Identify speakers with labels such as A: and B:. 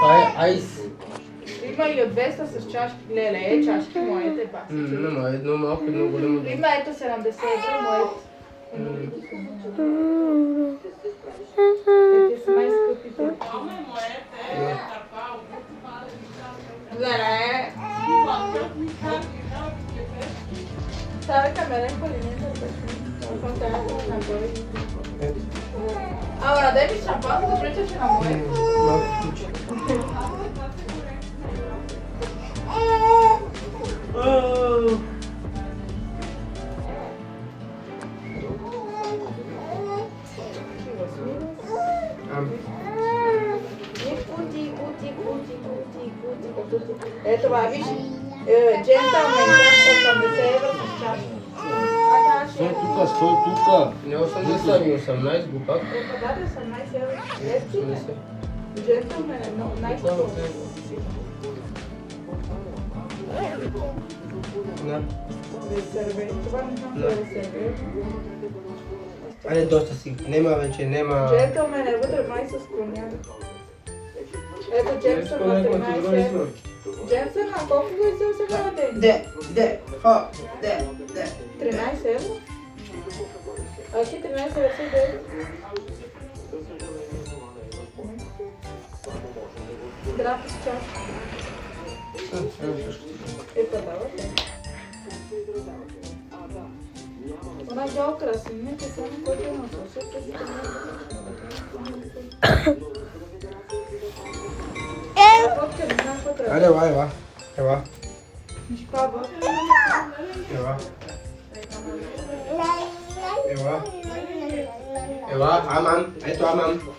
A: Това е айс.
B: Има и от 200 с чашки. Леле, чашки моите баси.
A: Няма едно малко, едно голямо.
B: Има ето 70 евро моите. Те са най-скъпите. Леле. Sabe cambiar el polinesio del perfil. Ahora, de mis champán, te prechas en la mujer. Ето, виж, джентълмен чаш 80 евро с чашка.
A: Стой тук. Не 80, ами 18 глупак.
B: Ето, даде 18 евро. Лепчите. Джентълмен е много най-скъпо. Резерве. Това не знам да резерве.
A: Айде, доста си. Нема вече, нема.
B: Джентълмен е вътре май с коня. Ето Джемсън на 13 евро. Джемсън, а колко го е взел сега на ден? 13 евро? Още 13 евро. Драфт с чашка. Давате. Она жал красивите, само който е на сушата си.
A: Айде, ева.
B: Мишкаба.
A: Ева, амам. Ето амам.